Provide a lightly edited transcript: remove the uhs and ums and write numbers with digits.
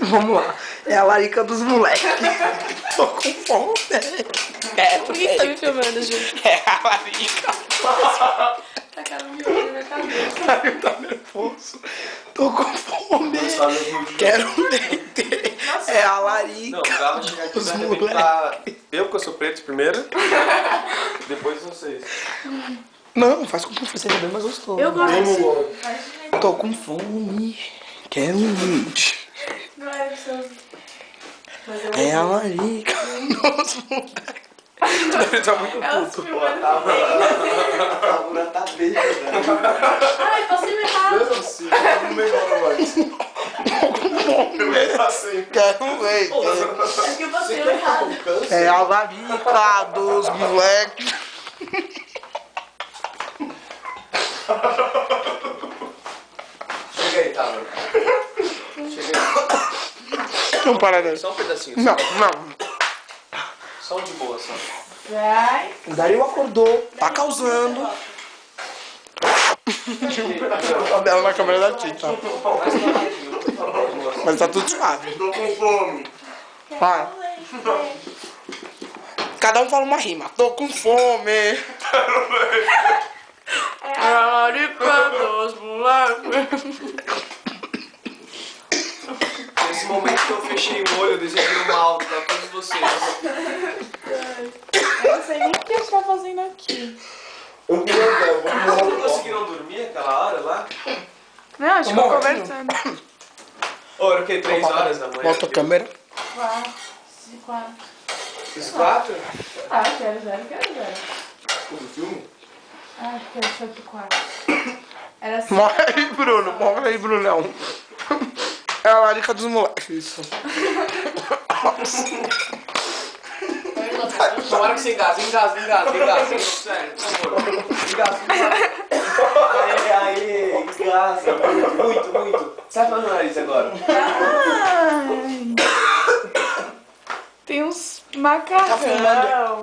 Vamos lá. É a larica dos moleques. Tô com fome. Por que você tá me filmando, Ju? É a larica. Tacaram um miolo na minha cabeça. Caio tá nervoso. Tô com fome. Quero um dente. É a larica. Não, o Galo vai chegar aqui e Os vai moleque. arrebentar. Eu, que eu sou preto primeiro. Depois vocês. Não, faz com que seja bem mais gostoso. Eu gosto assim. Tô com fome. Quero um dente. Não é do seu... É a larica dos moleques. Ele tá muito Elas puto. filmando A comigo. Bárbara tá bem, velho. Ai, passei errado. Mesmo assim, tá no melhor mais. Eu assim. Quero um dente. É que eu passei errado. É a larica dos moleques. Chega aí, Bárbara. Chega aí. Não para dessa. Só um pedacinho. Não, não. Só um de boa, só. Vai. O Dario acordou. Tá causando. A dela na câmera da Tita. Mas tá tudo suave. Tô com fome. Vai. Cada um fala uma rima. Tô com fome. É a larica dos moleques. Nesse momento que eu fechei o olho, eu desejei mal pra todos vocês. Eu não sei nem o que a gente tá fazendo aqui. Vocês não conseguiram dormir aquela hora lá? Não, a gente ficou conversando. Ô, era o quê? 3 horas da manhã? Volta a câmera. 4. Os 4? Ah, quero 0. O do filme? Ah, quero 4. Era assim. Morre aí, Bruno. Morre aí, Brunão. É a larica dos moleques. Isso. Tomara que você engase. Sério, por favor. Engase. Aí, engasa. Muito. Sai pelo nariz agora. Ai. Tem uns macarrão.